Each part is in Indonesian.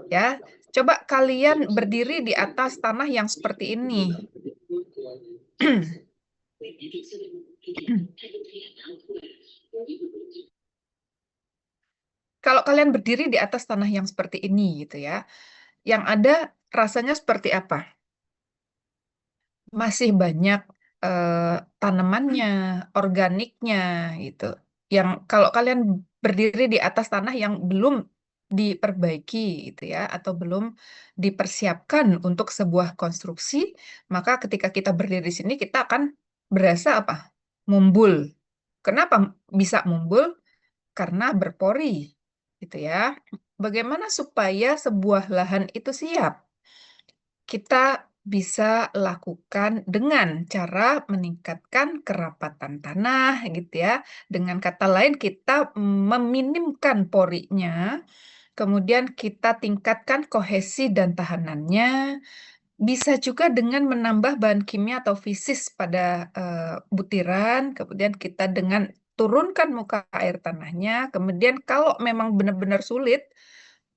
Ya, coba kalian berdiri di atas tanah yang seperti ini. Kalau kalian berdiri di atas tanah yang seperti ini gitu ya, yang ada rasanya seperti apa? Masih banyak tanamannya, organiknya gitu. Yang kalau kalian berdiri di atas tanah yang belum diperbaiki gitu ya, atau belum dipersiapkan untuk sebuah konstruksi, maka ketika kita berdiri di sini kita akan berasa apa? Mumbul. Kenapa bisa mumbul? Karena berpori gitu ya. Bagaimana supaya sebuah lahan itu siap? Kita bisa lakukan dengan cara meningkatkan kerapatan tanah gitu ya. Dengan kata lain kita meminimkan porinya, kemudian kita tingkatkan kohesi dan tahanannya. Bisa juga dengan menambah bahan kimia atau fisis pada butiran, kemudian kita dengan turunkan muka air tanahnya, kemudian kalau memang benar-benar sulit,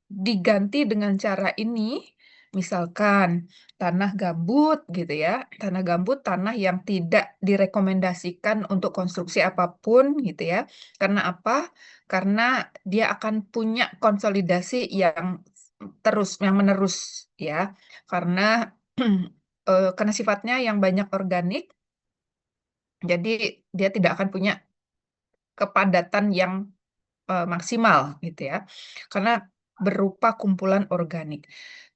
diganti dengan cara ini, misalkan tanah gambut gitu ya, tanah gambut, tanah yang tidak direkomendasikan untuk konstruksi apapun gitu ya. Karena apa? Karena dia akan punya konsolidasi yang yang menerus ya. Karena karena sifatnya yang banyak organik, jadi dia tidak akan punya kepadatan yang maksimal gitu ya. Karena berupa kumpulan organik.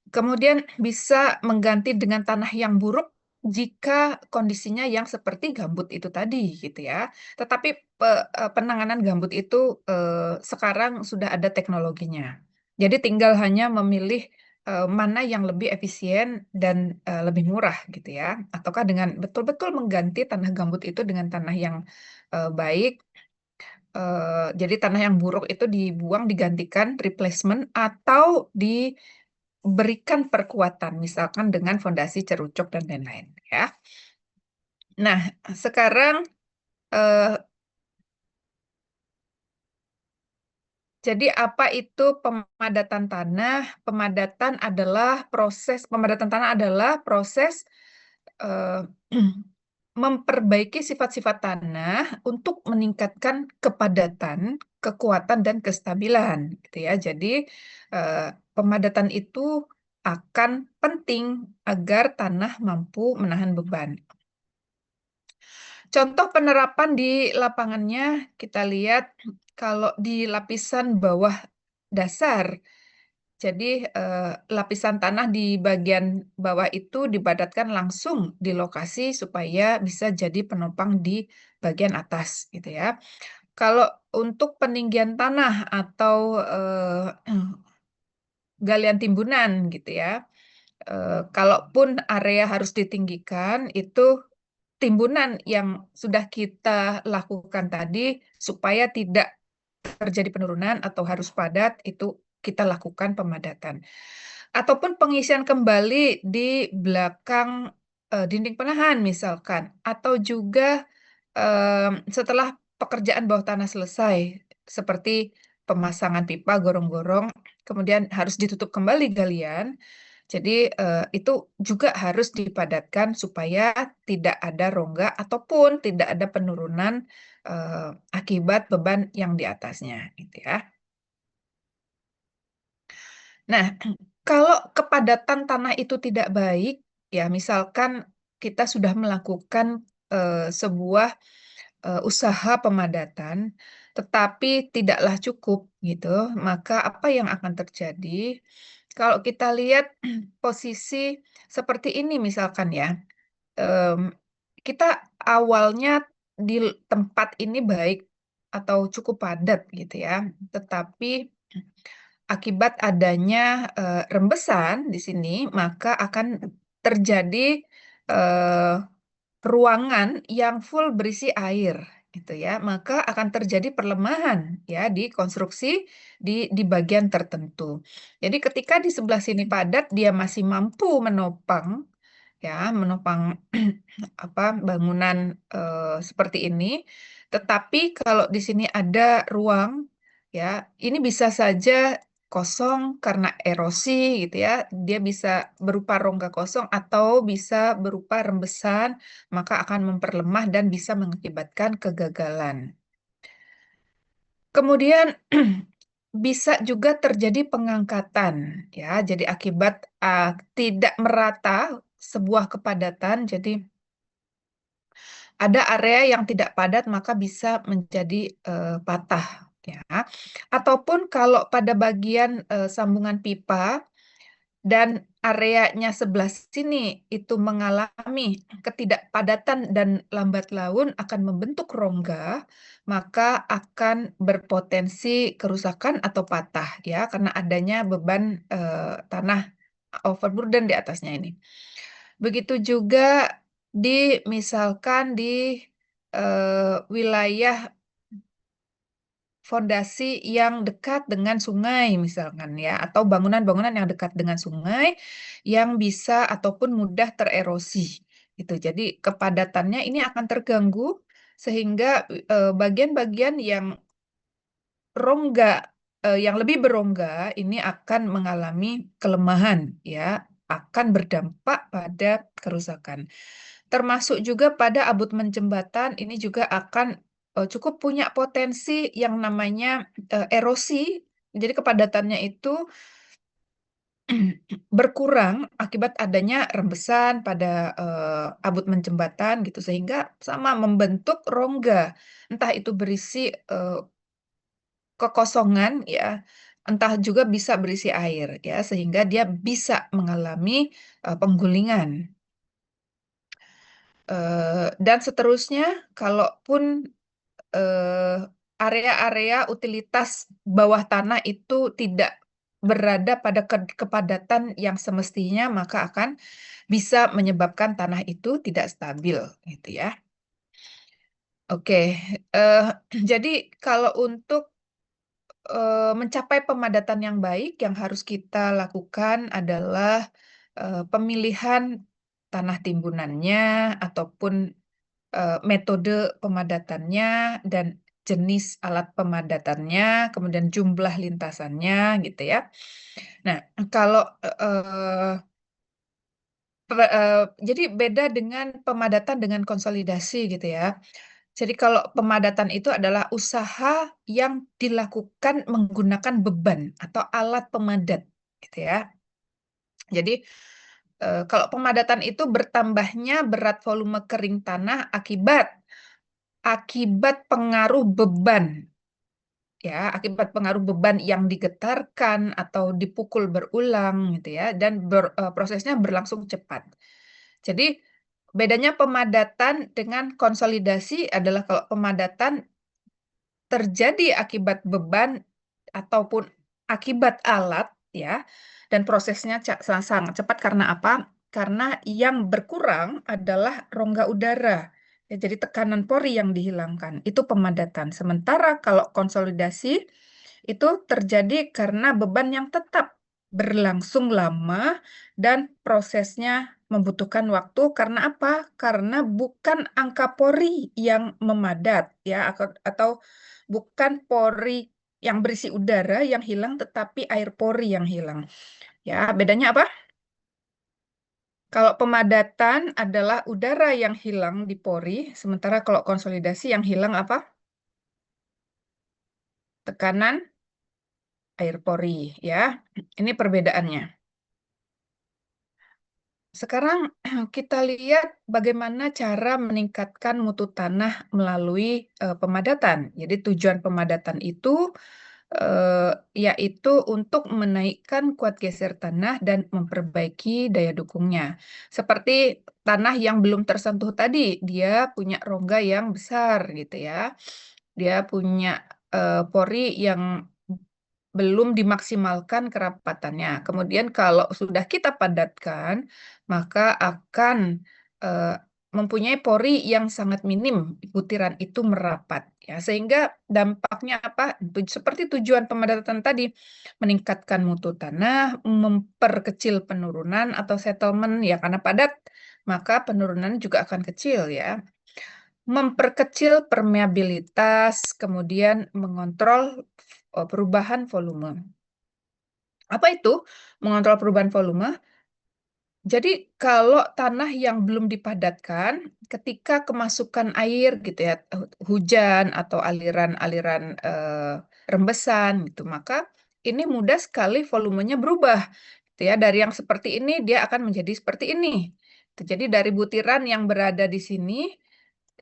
Kemudian bisa mengganti dengan tanah yang buruk jika kondisinya yang seperti gambut itu tadi gitu ya. Tetapi penanganan gambut itu sekarang sudah ada teknologinya. Jadi tinggal hanya memilih mana yang lebih efisien dan lebih murah gitu ya. Ataukah dengan betul-betul mengganti tanah gambut itu dengan tanah yang baik. Jadi tanah yang buruk itu dibuang, digantikan replacement atau diberikan perkuatan, misalkan dengan fondasi cerucuk dan lain-lain ya. Nah, sekarang eh, jadi apa itu pemadatan tanah? Pemadatan tanah adalah proses eh, memperbaiki sifat-sifat tanah untuk meningkatkan kepadatan, kekuatan dan kestabilan gitu ya. Jadi eh, pemadatan itu akan penting agar tanah mampu menahan beban. Contoh penerapan di lapangannya kita lihat kalau di lapisan bawah dasar. Jadi lapisan tanah di bagian bawah itu dipadatkan langsung di lokasi supaya bisa jadi penopang di bagian atas gitu ya. Kalau untuk peninggian tanah atau galian timbunan gitu ya. Kalaupun area harus ditinggikan itu timbunan yang sudah kita lakukan tadi supaya tidak terjadi penurunan atau harus padat itu kita lakukan pemadatan. Ataupun pengisian kembali di belakang dinding penahan misalkan, atau juga setelah pekerjaan bawah tanah selesai, seperti pemasangan pipa, gorong-gorong, kemudian harus ditutup kembali galian. Jadi itu juga harus dipadatkan supaya tidak ada rongga ataupun tidak ada penurunan akibat beban yang di atasnya, gitu ya. Nah, kalau kepadatan tanah itu tidak baik, ya misalkan kita sudah melakukan sebuah usaha pemadatan, tetapi tidaklah cukup gitu, maka apa yang akan terjadi? Kalau kita lihat posisi seperti ini misalkan ya, em, kita awalnya di tempat ini baik atau cukup padat gitu ya, tetapi akibat adanya rembesan di sini, maka akan terjadi eh, ruangan yang full berisi air, gitu ya. Maka akan terjadi perlemahan ya di konstruksi di bagian tertentu. Jadi ketika di sebelah sini padat, dia masih mampu menopang apa bangunan seperti ini. Tetapi kalau di sini ada ruang, ya, ini bisa saja kosong karena erosi gitu ya. Dia bisa berupa rongga kosong atau bisa berupa rembesan, maka akan memperlemah dan bisa mengakibatkan kegagalan. Kemudian bisa juga terjadi pengangkatan ya. Jadi akibat tidak merata sebuah kepadatan, jadi ada area yang tidak padat maka bisa menjadi patah ya. Ataupun kalau pada bagian sambungan pipa dan areanya sebelah sini itu mengalami ketidakpadatan dan lambat laun akan membentuk rongga, maka akan berpotensi kerusakan atau patah ya karena adanya beban tanah overburden di atasnya ini. Begitu juga misalkan di wilayah fondasi yang dekat dengan sungai misalkan ya, atau bangunan-bangunan yang dekat dengan sungai yang bisa ataupun mudah tererosi gitu. Jadi kepadatannya ini akan terganggu sehingga bagian-bagian yang rongga yang lebih berongga ini akan mengalami kelemahan ya, akan berdampak pada kerusakan. Termasuk juga pada abutmen jembatan ini juga akan cukup punya potensi yang namanya erosi. Jadi kepadatannya itu berkurang akibat adanya rembesan pada abutmen jembatan gitu sehingga sama membentuk rongga. Entah itu berisi kekosongan ya, entah juga bisa berisi air ya sehingga dia bisa mengalami penggulingan. Dan seterusnya, kalaupun eh, area-area utilitas bawah tanah itu tidak berada pada kepadatan yang semestinya, maka akan bisa menyebabkan tanah itu tidak stabil, gitu ya. Oke, eh, jadi kalau untuk mencapai pemadatan yang baik, yang harus kita lakukan adalah pemilihan tanah timbunannya ataupun metode pemadatannya dan jenis alat pemadatannya, kemudian jumlah lintasannya gitu ya. Nah, kalau jadi beda dengan pemadatan dengan konsolidasi gitu ya. Jadi kalau pemadatan itu adalah usaha yang dilakukan menggunakan beban atau alat pemadat gitu ya. Jadi kalau pemadatan itu bertambahnya berat volume kering tanah akibat pengaruh beban ya, akibat pengaruh beban yang digetarkan atau dipukul berulang gitu ya dan prosesnya berlangsung cepat. Jadi bedanya pemadatan dengan konsolidasi adalah kalau pemadatan terjadi akibat beban ataupun akibat alat ya dan prosesnya sangat cepat karena apa? Karena yang berkurang adalah rongga udara. Ya, jadi tekanan pori yang dihilangkan itu pemadatan. Sementara kalau konsolidasi itu terjadi karena beban yang tetap berlangsung lama dan prosesnya membutuhkan waktu karena apa? Karena bukan angka pori yang memadat ya atau bukan pori yang berisi udara yang hilang, tetapi air pori yang hilang. Ya, bedanya apa? Kalau pemadatan adalah udara yang hilang di pori, sementara kalau konsolidasi yang hilang apa? Tekanan air pori, ya. Ini perbedaannya. Sekarang kita lihat bagaimana cara meningkatkan mutu tanah melalui pemadatan. Jadi tujuan pemadatan itu eh, yaitu untuk menaikkan kuat geser tanah dan memperbaiki daya dukungnya. Seperti tanah yang belum tersentuh tadi, dia punya rongga yang besar gitu ya. Dia punya pori yang belum dimaksimalkan kerapatannya. Kemudian kalau sudah kita padatkan, maka akan eh, mempunyai pori yang sangat minim, butiran itu merapat ya. Sehingga dampaknya apa? Seperti tujuan pemadatan tadi, meningkatkan mutu tanah, memperkecil penurunan atau settlement ya karena padat, maka penurunan juga akan kecil ya. Memperkecil permeabilitas, kemudian mengontrol perubahan volume. Apa itu mengontrol perubahan volume? Jadi kalau tanah yang belum dipadatkan, ketika kemasukan air gitu ya, hujan atau aliran-aliran rembesan gitu, maka ini mudah sekali volumenya berubah. Gitu ya, dari yang seperti ini dia akan menjadi seperti ini. Jadi dari butiran yang berada di sini,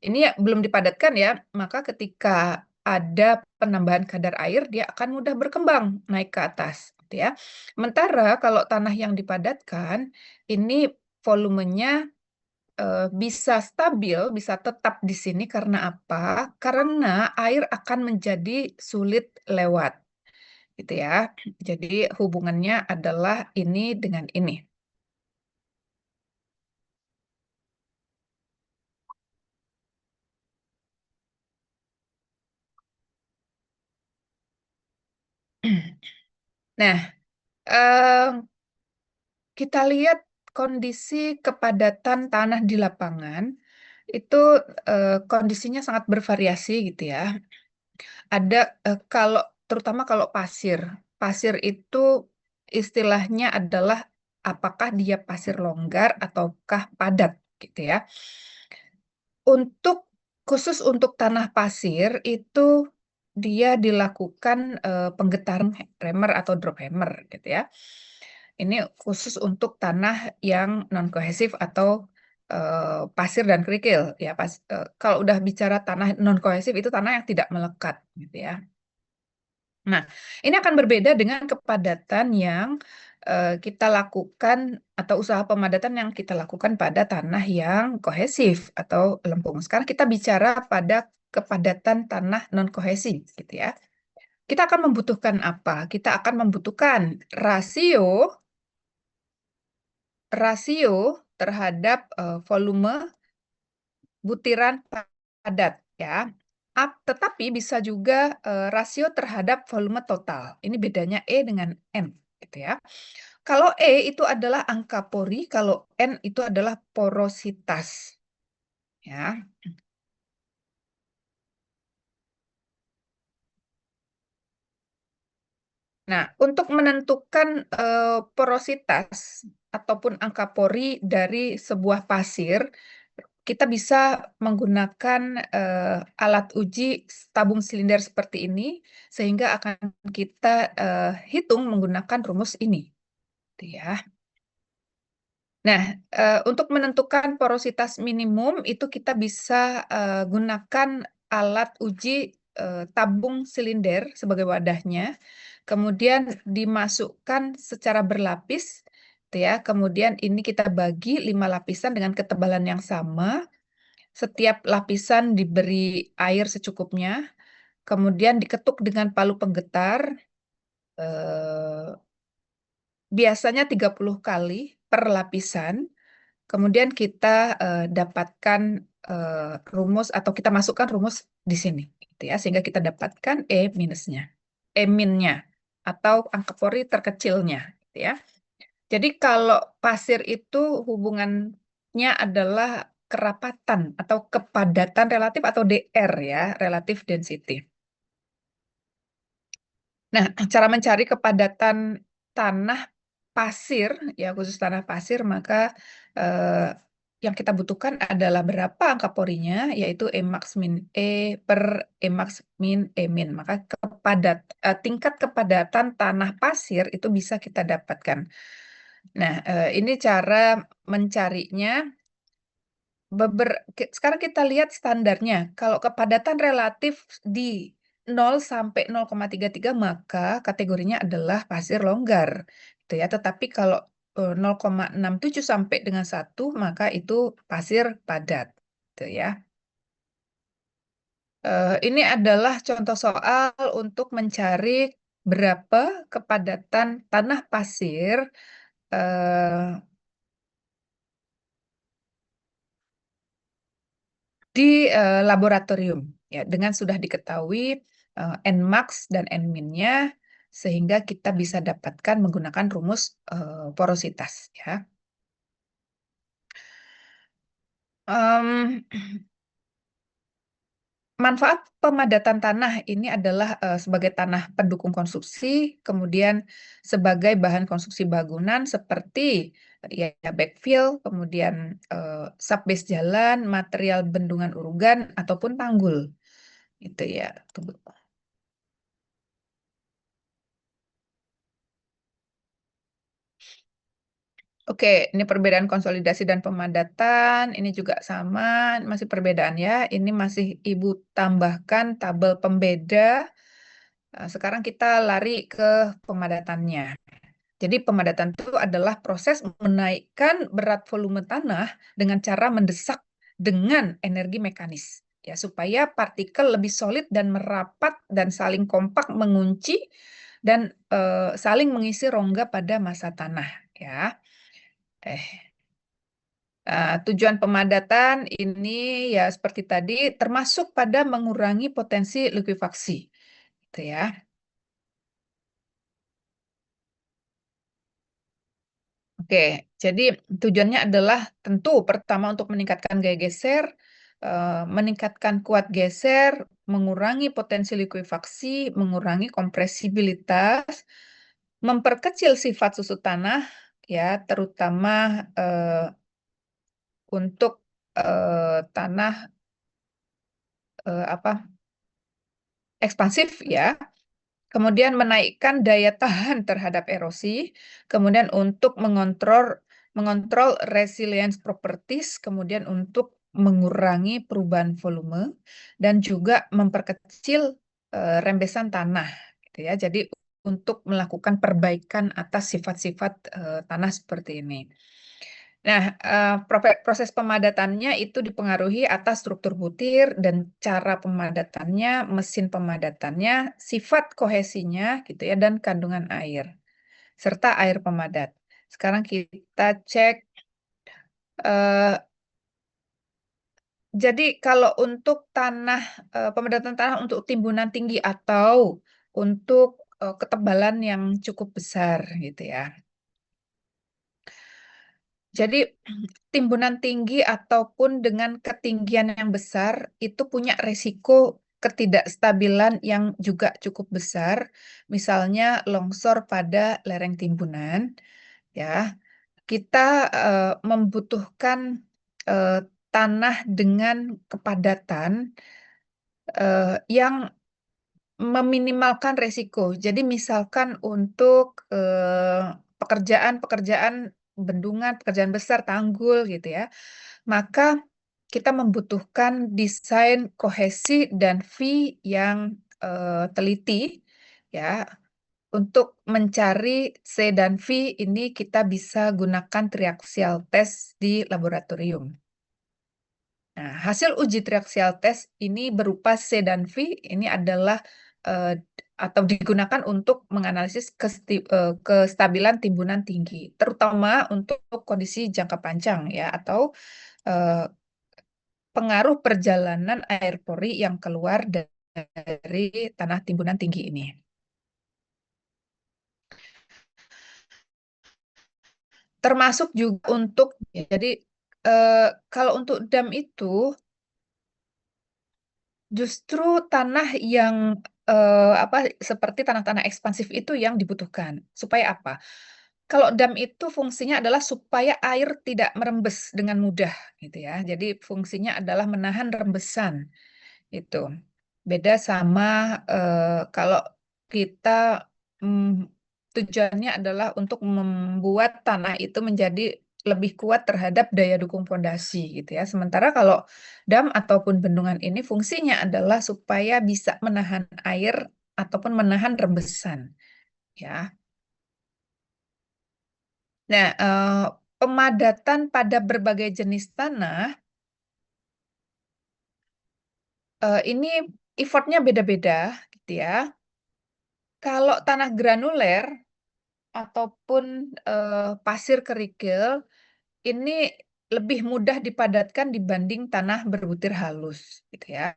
ini ya belum dipadatkan ya, maka ketika ada penambahan kadar air, dia akan mudah berkembang naik ke atas, gitu ya. Sementara kalau tanah yang dipadatkan, ini volumenya bisa stabil, bisa tetap di sini karena apa? Karena air akan menjadi sulit lewat, gitu ya. Jadi hubungannya adalah ini dengan ini. Nah, eh, kita lihat kondisi kepadatan tanah di lapangan itu kondisinya sangat bervariasi gitu ya. Ada kalau terutama kalau pasir, pasir itu istilahnya adalah apakah dia pasir longgar ataukah padat gitu ya. Untuk khusus untuk tanah pasir itu dia dilakukan penggetaran hammer atau drop hammer gitu ya. Ini khusus untuk tanah yang non kohesif atau pasir dan kerikil ya. Kalau udah bicara tanah non kohesif itu tanah yang tidak melekat gitu ya. Nah, ini akan berbeda dengan kepadatan yang kita lakukan atau usaha pemadatan yang kita lakukan pada tanah yang kohesif atau lempung. Sekarang kita bicara pada kepadatan tanah non kohesif gitu ya. Kita akan membutuhkan apa? Kita akan membutuhkan rasio terhadap volume butiran padat ya. Tetapi bisa juga rasio terhadap volume total. Ini bedanya E dengan N gitu ya. Kalau E itu adalah angka pori, kalau N itu adalah porositas ya. Nah, untuk menentukan porositas ataupun angka pori dari sebuah pasir, kita bisa menggunakan alat uji tabung silinder seperti ini, sehingga akan kita hitung menggunakan rumus ini, gitu ya. Nah, untuk menentukan porositas minimum itu kita bisa gunakan alat uji tabung silinder sebagai wadahnya, kemudian dimasukkan secara berlapis, gitu ya. Kemudian ini kita bagi 5 lapisan dengan ketebalan yang sama. Setiap lapisan diberi air secukupnya, kemudian diketuk dengan palu penggetar, eh, biasanya 30 kali per lapisan. Kemudian kita dapatkan rumus atau kita masukkan rumus di sini, gitu ya, sehingga kita dapatkan E minusnya, E minnya, atau angka pori terkecilnya, gitu ya. Jadi kalau pasir itu hubungannya adalah kerapatan atau kepadatan relatif atau DR ya, relative density. Nah, cara mencari kepadatan tanah pasir, ya khusus tanah pasir, maka eh, yang kita butuhkan adalah berapa angka porinya, yaitu E max min E per E max min E min. Maka tingkat kepadatan tanah pasir itu bisa kita dapatkan. Nah, ini cara mencarinya. Sekarang kita lihat standarnya. Kalau kepadatan relatif di 0 sampai 0,33 maka kategorinya adalah pasir longgar. Gitu ya. Tetapi kalau 0,67 sampai dengan 1 maka itu pasir padat. Gitu ya. Ini adalah contoh soal untuk mencari berapa kepadatan tanah pasir eh, di laboratorium ya dengan sudah diketahui Nmax dan Nminnya sehingga kita bisa dapatkan menggunakan rumus porositas ya. Em, manfaat pemadatan tanah ini adalah sebagai tanah pendukung konstruksi, kemudian sebagai bahan konstruksi bangunan seperti ya backfill, kemudian subbase jalan, material bendungan urugan ataupun tanggul, itu ya. Oke, ini perbedaan konsolidasi dan pemadatan. Ini juga sama, masih perbedaan ya. Ini masih Ibu tambahkan tabel pembeda. Sekarang kita lari ke pemadatannya. Jadi pemadatan itu adalah proses menaikkan berat volume tanah dengan cara mendesak dengan energi mekanis. Ya, supaya partikel lebih solid dan merapat dan saling kompak mengunci dan saling mengisi rongga pada massa tanah. Ya. Tujuan pemadatan ini ya seperti tadi termasuk pada mengurangi potensi likuifaksi, gitu ya. Oke, jadi tujuannya adalah tentu pertama untuk meningkatkan gaya geser, meningkatkan kuat geser, mengurangi potensi likuifaksi, mengurangi kompresibilitas, memperkecil sifat susut tanah, ya terutama eh, untuk tanah apa ekspansif ya. Kemudian menaikkan daya tahan terhadap erosi, kemudian untuk mengontrol resilience properties, kemudian untuk mengurangi perubahan volume dan juga memperkecil rembesan tanah, gitu ya. Jadi untuk melakukan perbaikan atas sifat-sifat tanah seperti ini. Nah, proses pemadatannya itu dipengaruhi atas struktur butir dan cara pemadatannya, mesin pemadatannya, sifat kohesinya gitu ya, dan kandungan air, serta air pemadat. Sekarang kita cek, eh, jadi kalau untuk tanah, pemadatan tanah untuk timbunan tinggi atau untuk ketebalan yang cukup besar gitu ya. Jadi timbunan tinggi ataupun dengan ketinggian yang besar itu punya resiko ketidakstabilan yang juga cukup besar. Misalnya longsor pada lereng timbunan, ya. Kita membutuhkan eh, tanah dengan kepadatan yang meminimalkan resiko. Jadi misalkan untuk pekerjaan-pekerjaan bendungan, pekerjaan besar, tanggul gitu ya, maka kita membutuhkan desain kohesi dan V yang teliti ya. Untuk mencari C dan V ini kita bisa gunakan triaxial test di laboratorium. Nah, hasil uji triaxial test ini berupa C dan V ini adalah eh, atau digunakan untuk menganalisis kestabilan timbunan tinggi, terutama untuk kondisi jangka panjang ya atau eh, pengaruh perjalanan air pori yang keluar dari tanah timbunan tinggi ini. Termasuk juga untuk jadi kalau untuk dam itu justru tanah yang apa seperti tanah-tanah ekspansif itu yang dibutuhkan. Supaya apa? Kalau dam itu fungsinya adalah supaya air tidak merembes dengan mudah gitu ya. Jadi fungsinya adalah menahan rembesan itu. Beda sama kalau kita tujuannya adalah untuk membuat tanah itu menjadi lebih kuat terhadap daya dukung fondasi gitu ya. Sementara kalau dam ataupun bendungan ini fungsinya adalah supaya bisa menahan air ataupun menahan rembesan ya. Nah, pemadatan pada berbagai jenis tanah ini effortnya beda-beda gitu ya. Kalau tanah granuler ataupun pasir kerikil ini lebih mudah dipadatkan dibanding tanah berbutir halus, gitu ya.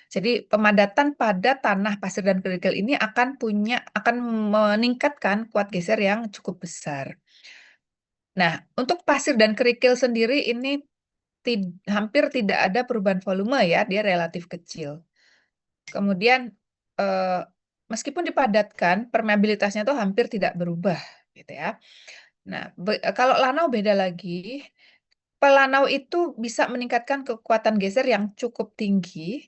Jadi pemadatan pada tanah pasir dan kerikil ini akan meningkatkan kuat geser yang cukup besar. Nah, untuk pasir dan kerikil sendiri ini hampir tidak ada perubahan volume ya, dia relatif kecil. Kemudian eh, meskipun dipadatkan, permeabilitasnya tuh hampir tidak berubah, gitu ya. Nah, kalau lanau beda lagi. Pelanau itu bisa meningkatkan kekuatan geser yang cukup tinggi.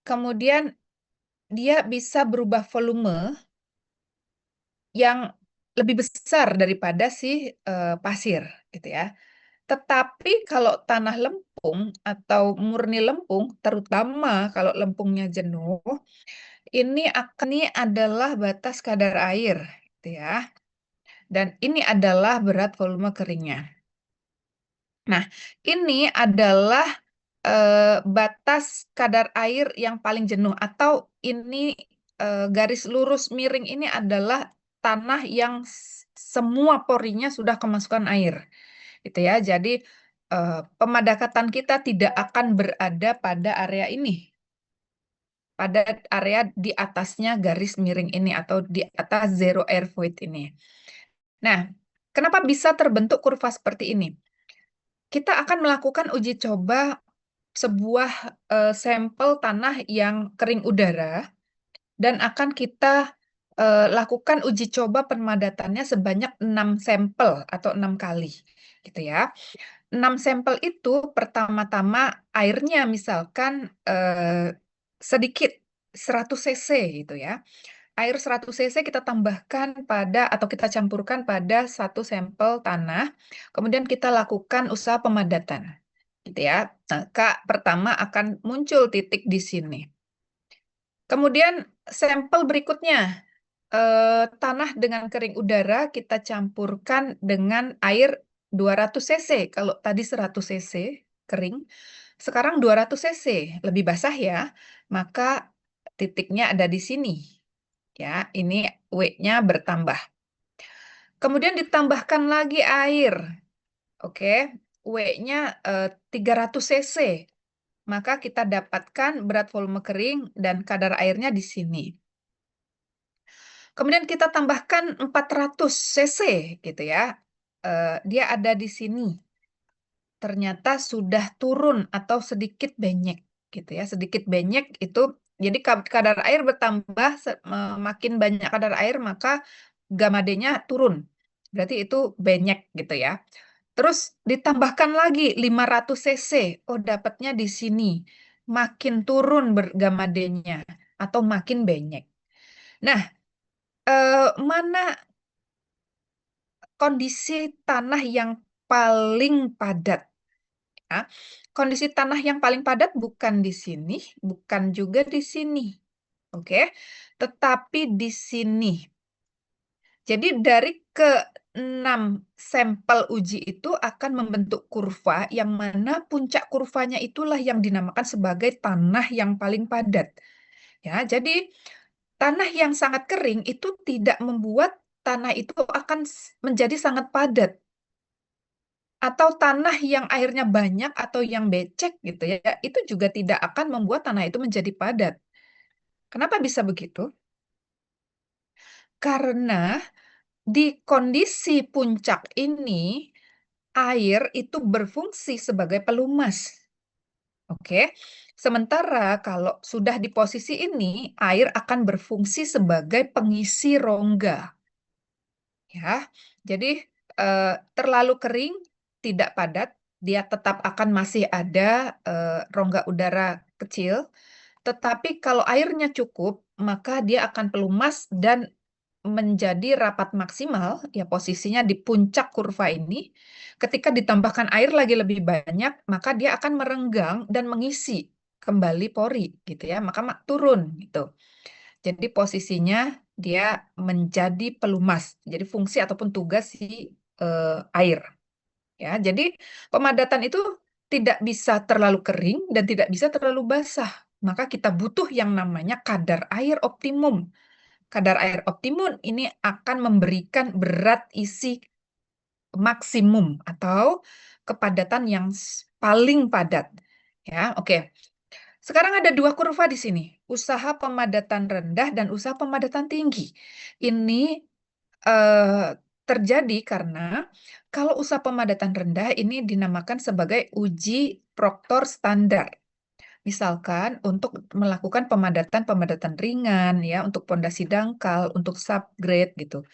Kemudian dia bisa berubah volume yang lebih besar daripada si pasir, gitu ya. Tetapi kalau tanah lempung atau murni lempung, terutama kalau lempungnya jenuh, ini adalah batas kadar air, gitu ya. Dan ini adalah berat volume keringnya. Nah, ini adalah batas kadar air yang paling jenuh, atau ini garis lurus miring ini adalah tanah yang semua porinya sudah kemasukan air, gitu ya. Jadi pemadakatan kita tidak akan berada pada area ini, pada area di atasnya garis miring ini atau di atas zero air void ini. Nah, kenapa bisa terbentuk kurva seperti ini? Kita akan melakukan uji coba sebuah sampel tanah yang kering udara dan akan kita lakukan uji coba pemadatannya sebanyak 6 sampel atau 6 kali, gitu ya. 6 sampel itu pertama-tama airnya misalkan sedikit 100 cc, gitu ya. Air 100 cc kita tambahkan pada atau kita campurkan pada satu sampel tanah, kemudian kita lakukan usaha pemadatan, gitu ya. Nah, Kak, pertama akan muncul titik di sini. Kemudian sampel berikutnya, tanah dengan kering udara kita campurkan dengan air 200 cc. Kalau tadi 100 cc kering, sekarang 200 cc, lebih basah ya. Maka titiknya ada di sini. Ya, ini W-nya bertambah. Kemudian ditambahkan lagi air. Oke, W-nya 300 cc. Maka kita dapatkan berat volume kering dan kadar airnya di sini. Kemudian kita tambahkan 400 cc, gitu ya. Dia ada di sini. Ternyata sudah turun atau sedikit benyek, gitu ya. Sedikit benyek itu, jadi kadar air bertambah, makin banyak kadar air maka gamma D-nya turun. Berarti itu benyek, gitu ya. Terus ditambahkan lagi 500 cc. Oh, dapatnya di sini. Makin turun gamma D-nya atau makin benyek. Nah, mana kondisi tanah yang paling padat? Ya, kondisi tanah yang paling padat bukan di sini, bukan juga di sini. Oke, tetapi di sini. Jadi dari ke-6 sampel uji itu akan membentuk kurva yang mana puncak kurvanya itulah yang dinamakan sebagai tanah yang paling padat. Ya, jadi tanah yang sangat kering itu tidak membuat tanah itu akan menjadi sangat padat. Atau tanah yang airnya banyak atau yang becek, gitu ya, itu juga tidak akan membuat tanah itu menjadi padat. Kenapa bisa begitu? Karena di kondisi puncak ini, air itu berfungsi sebagai pelumas. Oke. Sementara kalau sudah di posisi ini, air akan berfungsi sebagai pengisi rongga. Ya. Jadi terlalu kering, tidak padat, dia tetap akan masih ada rongga udara kecil. Tetapi kalau airnya cukup, maka dia akan pelumas dan menjadi rapat maksimal, ya posisinya di puncak kurva ini. Ketika ditambahkan air lagi lebih banyak, maka dia akan merenggang dan mengisi kembali pori, gitu ya. Maka turun, gitu. Jadi posisinya dia menjadi pelumas. Jadi fungsi ataupun tugas si air. Ya, jadi pemadatan itu tidak bisa terlalu kering dan tidak bisa terlalu basah. Maka kita butuh yang namanya kadar air optimum. Kadar air optimum ini akan memberikan berat isi maksimum atau kepadatan yang paling padat. Ya, oke. Sekarang ada dua kurva di sini, usaha pemadatan rendah dan usaha pemadatan tinggi. Ini eh, terjadi karena kalau usaha pemadatan rendah ini dinamakan sebagai uji Proctor standar. Misalkan untuk melakukan pemadatan-pemadatan ringan ya, untuk pondasi dangkal, untuk subgrade gitu.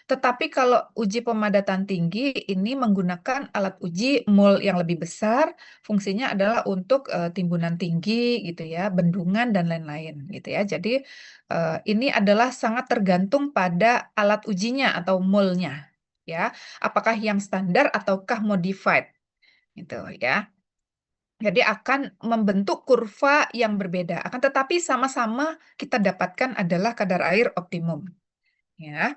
Tetapi kalau uji pemadatan tinggi ini menggunakan alat uji mol yang lebih besar, fungsinya adalah untuk timbunan tinggi gitu ya, bendungan dan lain-lain gitu ya. Jadi ini adalah sangat tergantung pada alat ujinya atau molnya ya. Apakah yang standar ataukah modified gitu ya. Jadi akan membentuk kurva yang berbeda. Akan tetapi sama-sama kita dapatkan adalah kadar air optimum. Ya.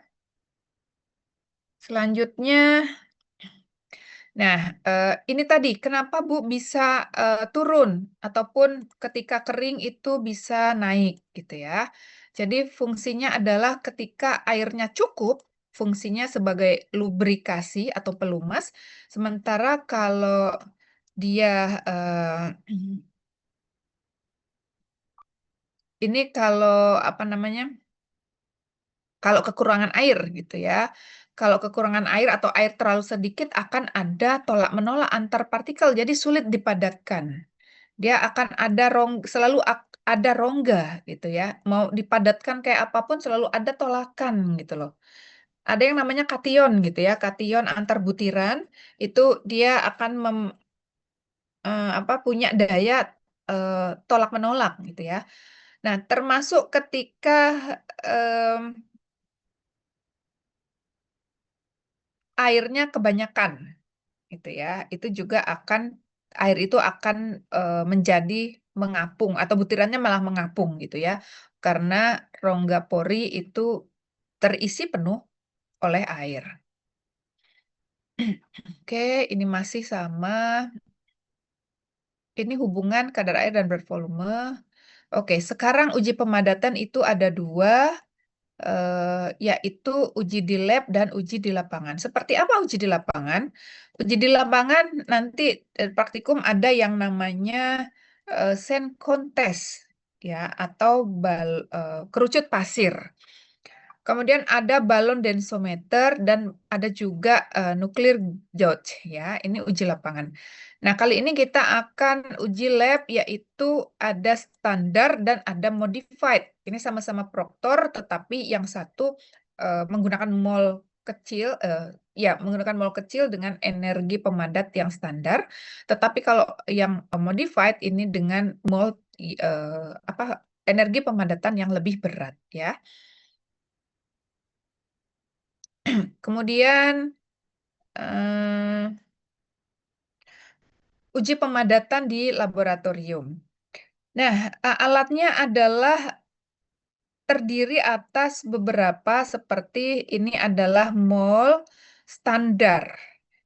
Selanjutnya, nah ini tadi kenapa Bu bisa turun ataupun ketika kering itu bisa naik gitu ya. Jadi fungsinya adalah ketika airnya cukup, fungsinya sebagai lubrikasi atau pelumas. Sementara kalau dia ini kalau apa namanya? Kalau kekurangan air gitu ya. Kalau kekurangan air atau air terlalu sedikit akan ada tolak-menolak antar partikel, jadi sulit dipadatkan. Dia akan ada selalu ada rongga gitu ya. Mau dipadatkan kayak apapun selalu ada tolakan gitu loh. Ada yang namanya kation gitu ya. Kation antar butiran itu dia akan punya daya tolak-menolak gitu ya. Nah, termasuk ketika em, airnya kebanyakan gitu ya, itu juga air itu akan menjadi mengapung atau butirannya malah mengapung gitu ya, karena rongga pori itu terisi penuh oleh air. Oke, ini masih sama. Ini hubungan kadar air dan berat volume. Oke, sekarang uji pemadatan itu ada dua, yaitu uji di lab dan uji di lapangan. Seperti apa uji di lapangan? Uji di lapangan nanti praktikum ada yang namanya sand contest ya atau kerucut pasir. Kemudian ada balon densometer dan ada juga nuklir gauge ya. Ini uji lapangan. Nah, kali ini kita akan uji lab yaitu ada standar dan ada modified. Ini sama-sama Proctor tetapi yang satu menggunakan mol kecil ya, menggunakan mol kecil dengan energi pemadat yang standar. Tetapi kalau yang modified ini dengan mol apa energi pemadatan yang lebih berat ya. Kemudian eh, uji pemadatan di laboratorium. Nah, alatnya adalah terdiri atas beberapa seperti ini adalah mol standar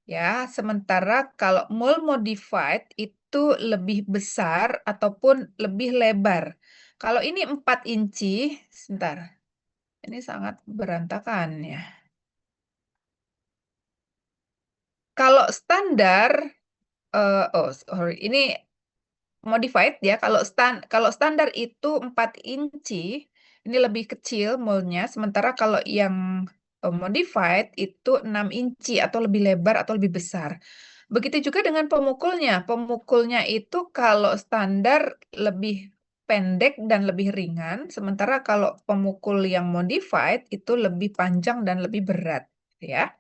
ya. Sementara kalau mol modified itu lebih besar ataupun lebih lebar. Kalau ini 4 inci, sebentar. Ini sangat berantakan ya. Kalau standar oh sorry, ini modified ya. Kalau standar itu 4 inci, ini lebih kecil molnya. Sementara kalau yang modified itu 6 inci atau lebih lebar atau lebih besar. Begitu juga dengan pemukulnya. Pemukulnya itu kalau standar lebih pendek dan lebih ringan, sementara kalau pemukul yang modified itu lebih panjang dan lebih berat, ya.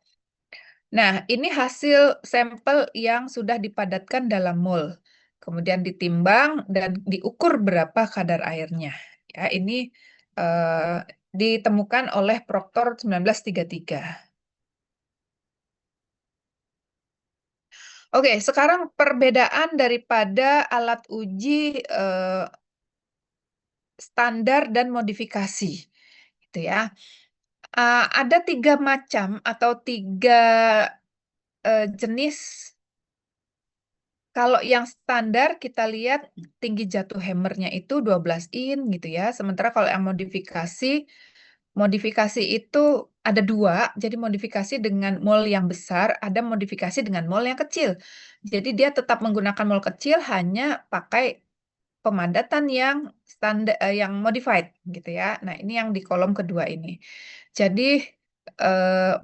Nah, ini hasil sampel yang sudah dipadatkan dalam mol. Kemudian ditimbang dan diukur berapa kadar airnya. Ya, ini eh, ditemukan oleh Proctor 1933. Oke, sekarang perbedaan daripada alat uji standar dan modifikasi, gitu ya. Ada 3 macam atau 3 jenis. Kalau yang standar kita lihat tinggi jatuh hammernya itu 12 in gitu ya. Sementara kalau yang modifikasi, modifikasi itu ada 2. Jadi modifikasi dengan mol yang besar, ada modifikasi dengan mol yang kecil. Jadi dia tetap menggunakan mol kecil hanya pakai pemadatan yang standar, yang modified gitu ya. Nah ini yang di kolom kedua ini. Jadi eh,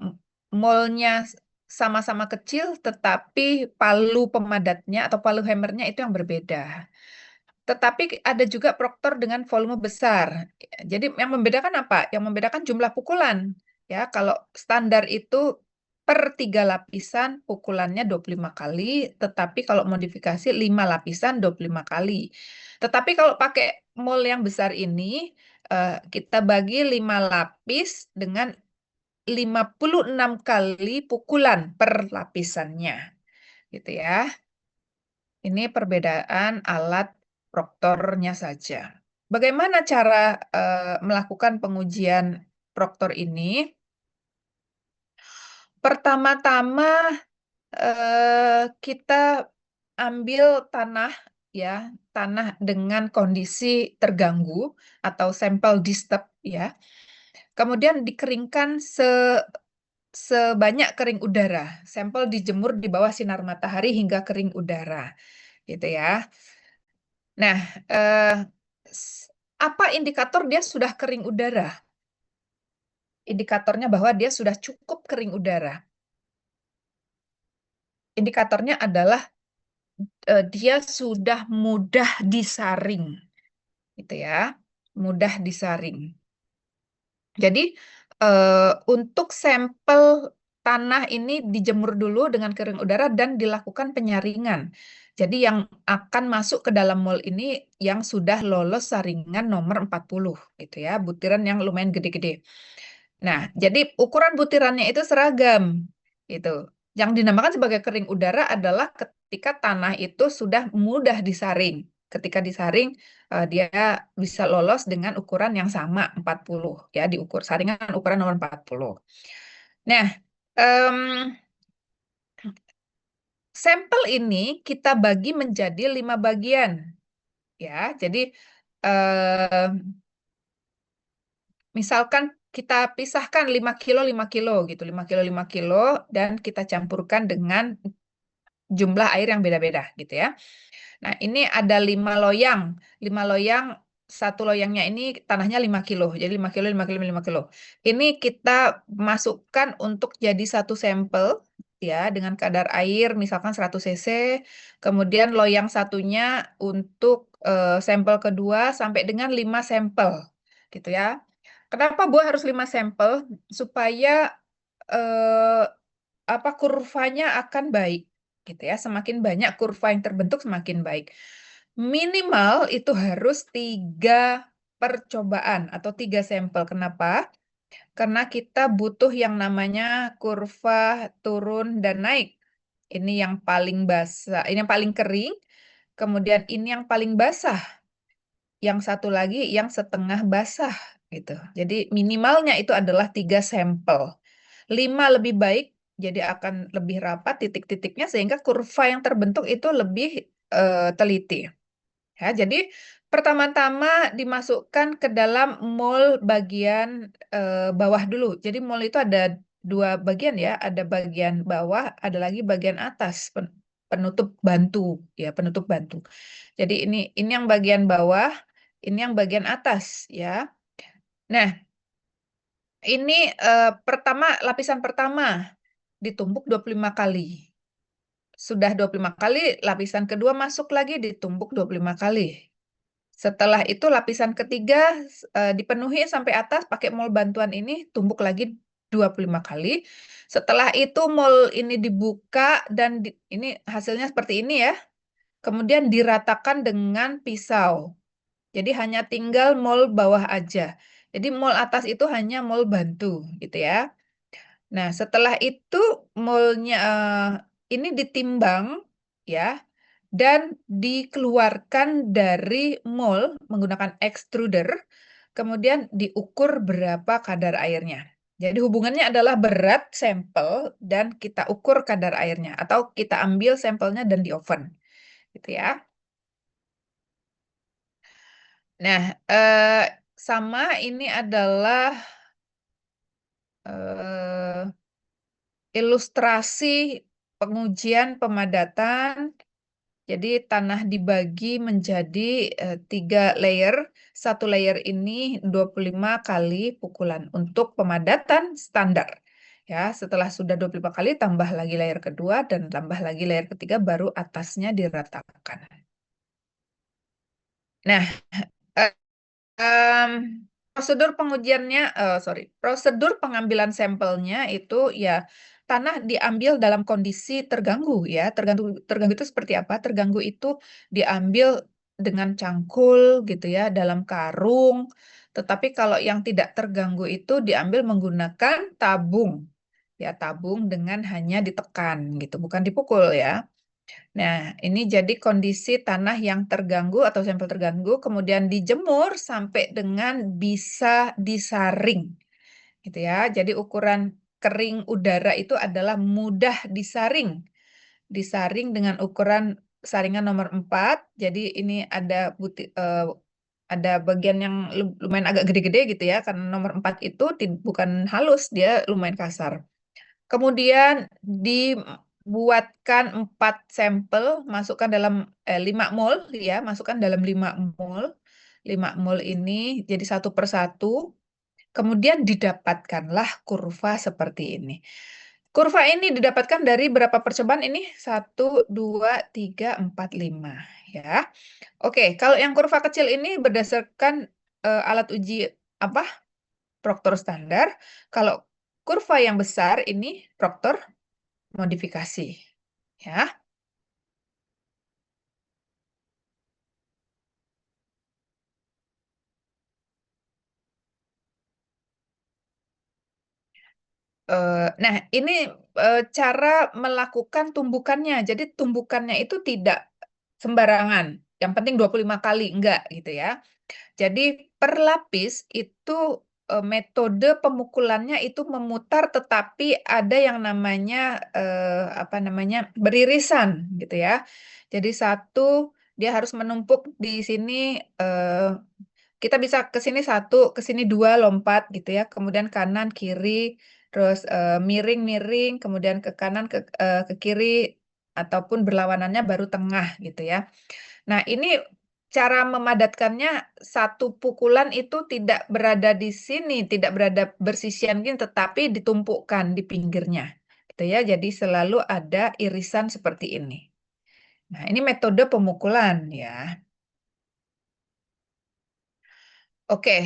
molnya sama-sama kecil, tetapi palu pemadatnya atau palu hammernya itu yang berbeda. Tetapi ada juga proktor dengan volume besar. Jadi yang membedakan apa? Yang membedakan jumlah pukulan. Ya, kalau standar itu per 3 lapisan pukulannya 25 kali, tetapi kalau modifikasi 5 lapisan 25 kali. Tetapi kalau pakai mol yang besar ini, kita bagi 5 lapis dengan 56 kali pukulan per lapisannya. Gitu ya. Ini perbedaan alat proktornya saja. Bagaimana cara melakukan pengujian proktor ini? Pertama-tama kita ambil tanah ya, tanah dengan kondisi terganggu atau sampel disturb ya. Kemudian dikeringkan sebanyak kering udara. Sampel dijemur di bawah sinar matahari hingga kering udara, gitu ya. Nah, eh, apa indikator dia sudah kering udara? Indikatornya bahwa dia sudah cukup kering udara. Indikatornya adalah dia sudah mudah disaring, gitu ya, mudah disaring. Jadi untuk sampel tanah ini dijemur dulu dengan kering udara dan dilakukan penyaringan. Jadi yang akan masuk ke dalam mol ini yang sudah lolos saringan nomor 40 gitu ya, butiran yang lumayan gede-gede. Nah, jadi ukuran butirannya itu seragam gitu. Yang dinamakan sebagai kering udara adalah ketika tanah itu sudah mudah disaring. Ketika disaring dia bisa lolos dengan ukuran yang sama 40 ya, diukur saringan ukuran nomor 40. Nah, em, sampel ini kita bagi menjadi 5 bagian ya. Jadi em, misalkan kita pisahkan 5 kilo 5 kilo gitu, 5 kilo 5 kilo dan kita campurkan dengan jumlah air yang beda-beda gitu ya. Nah, ini ada 5 loyang. 5 loyang, satu loyangnya ini tanahnya 5 kilo. Jadi 5 kilo, 5 kilo, 5 kilo. Ini kita masukkan untuk jadi satu sampel ya dengan kadar air misalkan 100 cc. Kemudian loyang satunya untuk sampel kedua sampai dengan 5 sampel gitu ya. Kenapa buah harus 5 sampel? Supaya eh, apa kurvanya akan baik gitu ya. Semakin banyak kurva yang terbentuk semakin baik. Minimal itu harus 3 percobaan atau 3 sampel. Kenapa? Karena kita butuh yang namanya kurva turun dan naik. Ini yang paling basah, ini yang paling kering. Kemudian ini yang paling basah. Yang satu lagi yang setengah basah gitu. Jadi minimalnya itu adalah 3 sampel. 5 lebih baik, jadi akan lebih rapat titik-titiknya sehingga kurva yang terbentuk itu lebih teliti. Ya, jadi pertama-tama dimasukkan ke dalam mol bagian bawah dulu. Jadi mol itu ada 2 bagian ya, ada bagian bawah, ada lagi bagian atas penutup bantu ya, penutup bantu. Jadi ini yang bagian bawah, ini yang bagian atas ya. Nah, ini lapisan pertama ditumbuk 25 kali. Sudah 25 kali, lapisan kedua masuk lagi ditumbuk 25 kali. Setelah itu lapisan ketiga dipenuhi sampai atas pakai mol bantuan ini, tumbuk lagi 25 kali. Setelah itu mol ini dibuka dan ini hasilnya seperti ini ya. Kemudian diratakan dengan pisau. Jadi hanya tinggal mol bawah aja. Jadi mol atas itu hanya mol bantu gitu ya. Nah, setelah itu molnya ini ditimbang ya dan dikeluarkan dari mol menggunakan extruder, kemudian diukur berapa kadar airnya. Jadi hubungannya adalah berat sampel dan kita ukur kadar airnya atau kita ambil sampelnya dan di oven, gitu ya. Nah, sama ini adalah eh, ilustrasi pengujian pemadatan. Jadi tanah dibagi menjadi 3 layer. Satu layer ini 25 kali pukulan untuk pemadatan standar. Ya, setelah sudah 25 kali tambah lagi layer kedua dan tambah lagi layer ketiga baru atasnya diratakan. Nah, eh, em, prosedur pengujiannya, prosedur pengambilan sampelnya itu ya tanah diambil dalam kondisi terganggu ya. Terganggu terganggu itu seperti apa? Terganggu itu diambil dengan cangkul gitu ya, dalam karung. Tetapi kalau yang tidak terganggu itu diambil menggunakan tabung. Ya, tabung dengan hanya ditekan gitu, bukan dipukul ya. Nah, ini jadi kondisi tanah yang terganggu atau sampel terganggu, kemudian dijemur sampai dengan bisa disaring, gitu ya. Jadi ukuran kering udara itu adalah mudah disaring, disaring dengan ukuran saringan nomor 4. Jadi ini ada bagian yang lumayan agak gede-gede gitu ya, karena nomor 4 itu bukan halus, dia lumayan kasar. Kemudian dibuatkan 4 sampel, masukkan dalam 5 mol ya, masukkan dalam 5 mol. 5 mol ini jadi satu per satu. Kemudian didapatkanlah kurva seperti ini. Kurva ini didapatkan dari berapa percobaan ini? 1, 2, 3, 4, 5 ya. Oke, kalau yang kurva kecil ini berdasarkan alat uji apa? Proktor standar. Kalau kurva yang besar ini proktor modifikasi ya. Nah, ini cara melakukan tumbukannya. Jadi tumbukannya itu tidak sembarangan. Yang penting 25 kali enggak gitu ya. Jadi per lapis itu metode pemukulannya itu memutar, tetapi ada yang namanya apa namanya beririsan gitu ya. Jadi satu dia harus menumpuk di sini, eh, kita bisa ke sini satu, ke sini dua lompat gitu ya. Kemudian kanan kiri, terus miring-miring, kemudian ke kanan ke kiri ataupun berlawanannya baru tengah gitu ya. Nah, ini cara memadatkannya, satu pukulan itu tidak berada di sini, tidak berada bersisian gini, tetapi ditumpukkan di pinggirnya. Gitu ya. Jadi selalu ada irisan seperti ini. Nah, ini metode pemukulan ya. Oke.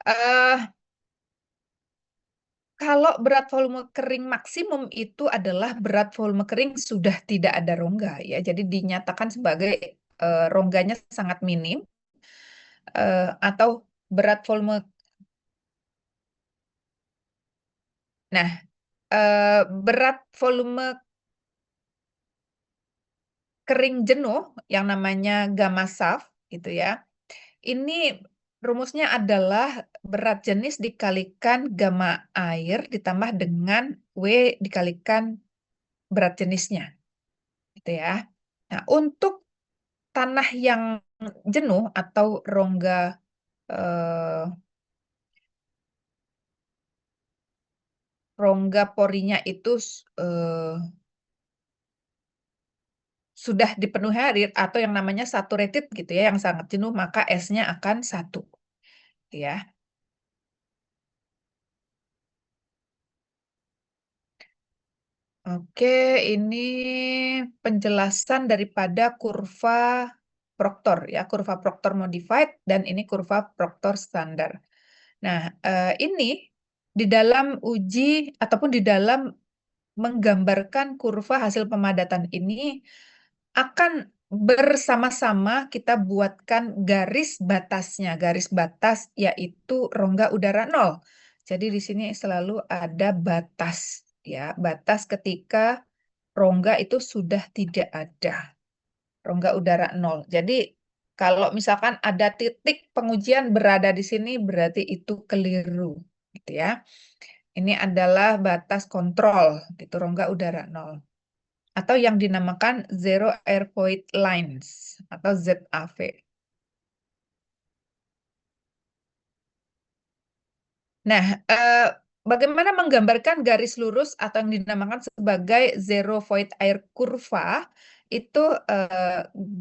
eh Kalau berat volume kering maksimum itu adalah berat volume kering sudah tidak ada rongga ya. Jadi dinyatakan sebagai rongganya sangat minim, atau berat volume. Nah, berat volume kering jenuh yang namanya gamma shaft gitu ya. Ini rumusnya adalah berat jenis dikalikan gamma air ditambah dengan W dikalikan berat jenisnya gitu ya. Nah, untuk tanah yang jenuh atau eh, rongga porinya itu eh, sudah dipenuhi air atau yang namanya saturated gitu ya, yang sangat jenuh, maka S-nya akan 1 ya. Oke, ini penjelasan daripada kurva Proctor ya, kurva Proctor modified dan ini kurva Proctor standar. Nah, ini di dalam uji ataupun di dalam menggambarkan kurva hasil pemadatan ini akan bersama-sama kita buatkan garis batasnya. Garis batas yaitu rongga udara nol. Jadi di sini selalu ada batas ya, batas ketika rongga itu sudah tidak ada. Rongga udara nol. Jadi kalau misalkan ada titik pengujian berada di sini berarti itu keliru gitu ya. Ini adalah batas kontrol gitu, rongga udara nol. Atau yang dinamakan Zero Air Void Lines atau ZAV. Nah, bagaimana menggambarkan garis lurus atau yang dinamakan sebagai Zero Void Air Kurva itu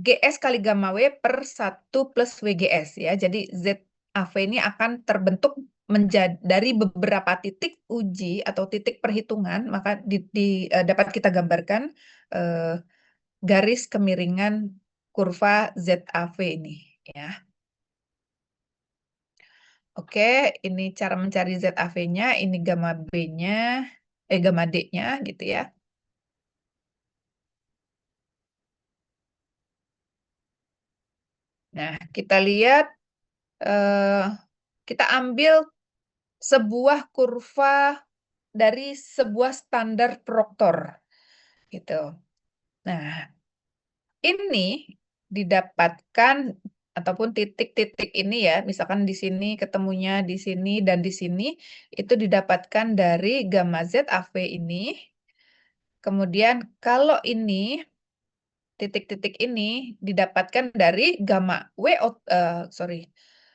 GS kali gamma W per 1 plus WGS ya. Jadi ZAV ini akan terbentuk menjadi dari beberapa titik uji atau titik perhitungan, maka dapat kita gambarkan eh, garis kemiringan kurva ZAV ini. ya. Oke, ini cara mencari ZAV-nya, ini gamma B-nya, gamma D-nya gitu ya. Nah, kita lihat, eh, kita ambil sebuah kurva dari sebuah standar Proctor gitu. Nah, ini didapatkan ataupun titik-titik ini ya, misalkan di sini ketemunya di sini dan di sini itu didapatkan dari gamma ZAV ini. Kemudian kalau ini titik-titik ini didapatkan dari gamma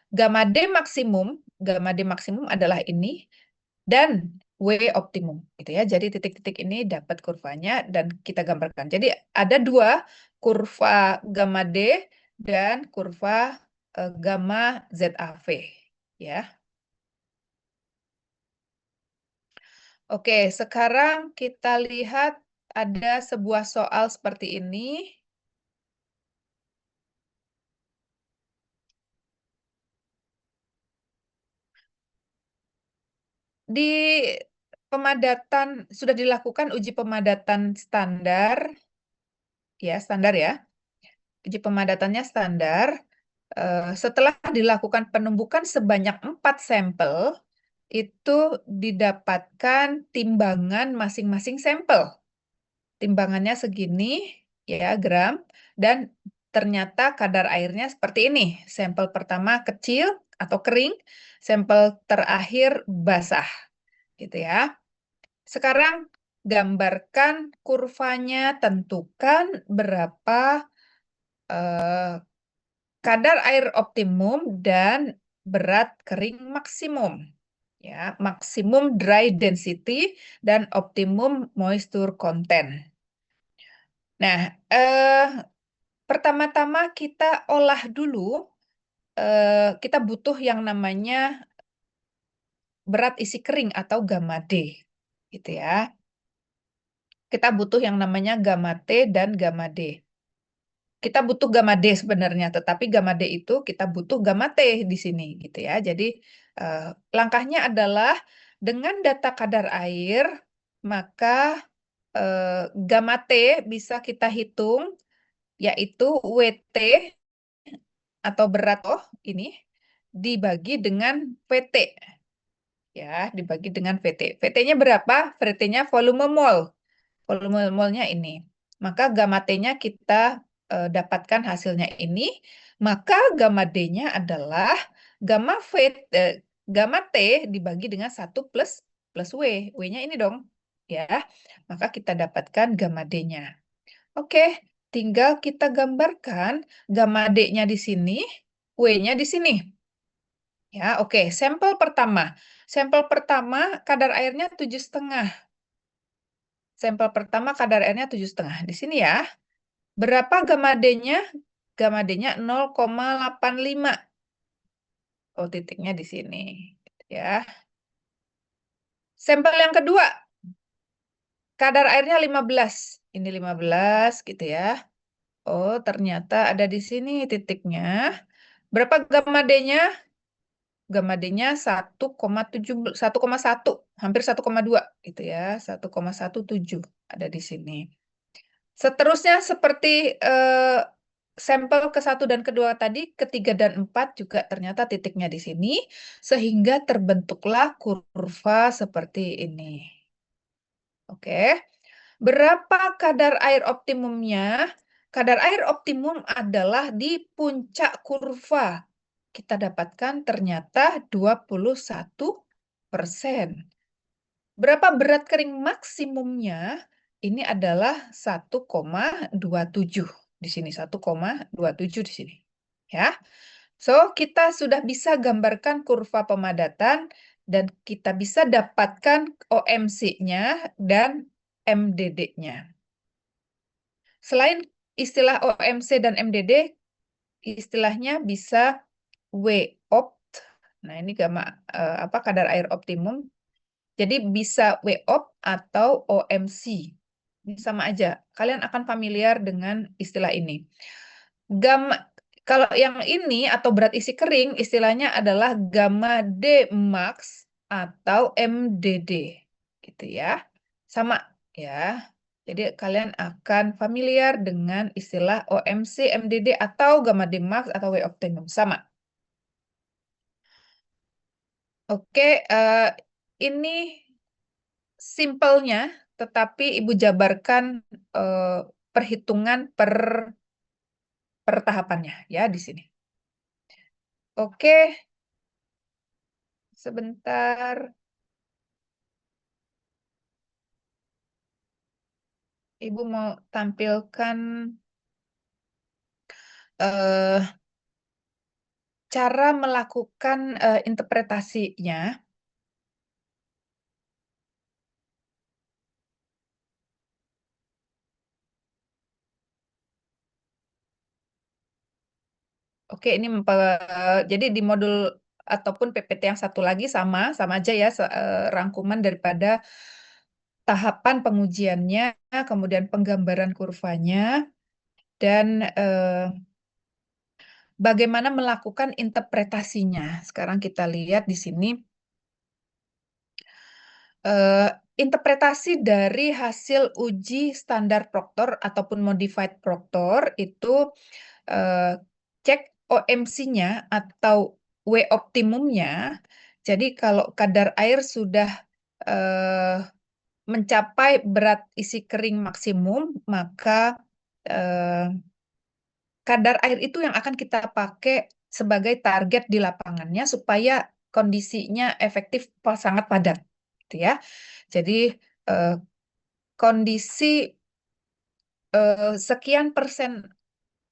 gamma D maksimum, gamma D maksimum adalah ini dan W optimum gitu ya. Jadi titik-titik ini dapat kurvanya dan kita gambarkan. Jadi ada dua kurva gamma D dan kurva gamma ZAV ya. Oke, sekarang kita lihat ada sebuah soal seperti ini. Di pemadatan sudah dilakukan uji pemadatan standar ya. Uji pemadatannya standar. Setelah dilakukan penumbukan sebanyak 4 sampel, itu didapatkan timbangan masing-masing sampel. Timbangannya segini ya gram dan ternyata kadar airnya seperti ini. Sampel pertama kecil atau kering, sampel terakhir basah gitu ya. Sekarang gambarkan kurvanya, tentukan berapa kadar air optimum dan berat kering maksimum. Ya, maksimum dry density dan optimum moisture content. Nah, pertama-tama kita olah dulu, kita butuh yang namanya berat isi kering atau gamma D, gitu ya. Kita butuh yang namanya gamma T dan gamma D. Kita butuh gamma D sebenarnya, tetapi gamma D itu kita butuh gamma T di sini, gitu ya. Jadi eh, langkahnya adalah dengan data kadar air, maka gamma T bisa kita hitung, yaitu WT atau berat ini dibagi dengan VT ya, dibagi dengan VT. VT-nya berapa? VT-nya volume mol. Volume molnya ini. Maka gamma T-nya kita dapatkan hasilnya ini, maka gamma D-nya adalah gamma V eh, gamma T dibagi dengan 1 plus W. W-nya ini dong. Ya. Maka kita dapatkan gamma D-nya. Oke, tinggal kita gambarkan gamma D-nya di sini, W-nya di sini. Ya, oke. Sampel pertama. Sampel pertama kadar airnya 7,5. Sampel pertama kadar airnya 7,5. Di sini ya. Berapa gamma D-nya? Gamma D-nya 0,85. Oh, titiknya di sini. Ya. Sampel yang kedua, kadar airnya 15. Ini 15 gitu ya. Oh, ternyata ada di sini titiknya. Berapa gamma D-nya? Gamma D-nya 1,7, 1,1, hampir 1,2 gitu ya. 1,17 ada di sini. Seterusnya seperti sampel ke-1 dan kedua tadi, ketiga dan 4 juga ternyata titiknya di sini, sehingga terbentuklah kurva seperti ini. Oke, berapa kadar air optimumnya? Kadar air optimum adalah di puncak kurva. Kita dapatkan ternyata 21%. Berapa berat kering maksimumnya? Ini adalah 1,27 di sini, 1,27 di sini. Ya. So, kita sudah bisa gambarkan kurva pemadatan dan kita bisa dapatkan OMC-nya dan MDD-nya. Selain istilah OMC dan MDD, istilahnya bisa WOPT. Nah, ini gamma kadar air optimum. Jadi bisa WOP atau OMC. Ini sama aja. Kalian akan familiar dengan istilah ini. Gamma, Kalau yang ini atau berat isi kering istilahnya adalah gamma D max atau MDD gitu ya. Sama ya. Jadi kalian akan familiar dengan istilah OMC, MDD atau gamma D max atau W optimum sama. Oke, ini simpelnya, tetapi Ibu jabarkan eh, perhitungan per tahapannya ya di sini. Oke, sebentar. Ibu mau tampilkan eh, cara melakukan interpretasinya. Oke, ini jadi di modul ataupun PPT yang satu lagi sama aja ya rangkuman daripada tahapan pengujiannya, kemudian penggambaran kurvanya, dan bagaimana melakukan interpretasinya. Sekarang kita lihat di sini. eh, Interpretasi dari hasil uji standar Proctor ataupun modified Proctor itu eh, cek OMC-nya atau W optimumnya. Jadi kalau kadar air sudah eh, mencapai berat isi kering maksimum, maka eh, kadar air itu yang akan kita pakai sebagai target di lapangannya supaya kondisinya efektif sangat padat, gitu ya. Jadi eh, kondisi sekian persen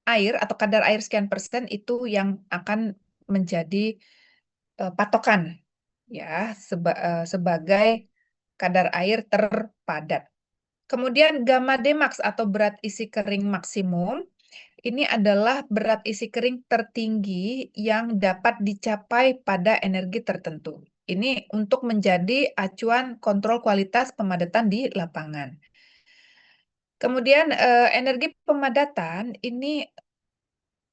air atau kadar air sekian persen itu yang akan menjadi patokan ya sebagai kadar air terpadat. Kemudian gamma Dmax atau berat isi kering maksimum ini adalah berat isi kering tertinggi yang dapat dicapai pada energi tertentu. Ini untuk menjadi acuan kontrol kualitas pemadatan di lapangan. Kemudian energi pemadatan ini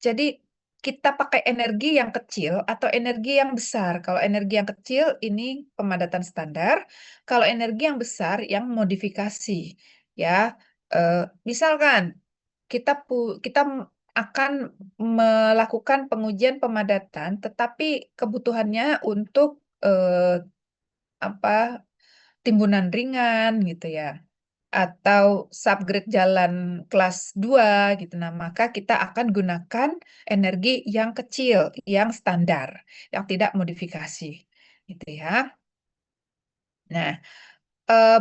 jadi kita pakai energi yang kecil atau energi yang besar. Kalau energi yang kecil ini pemadatan standar. Kalau energi yang besar yang modifikasi. Ya, Eh, misalkan kita akan melakukan pengujian pemadatan, tetapi kebutuhannya untuk apa timbunan ringan gitu ya atau subgrade jalan kelas 2 gitu. Nah, maka kita akan gunakan energi yang kecil, yang standar, yang tidak modifikasi gitu ya. Nah,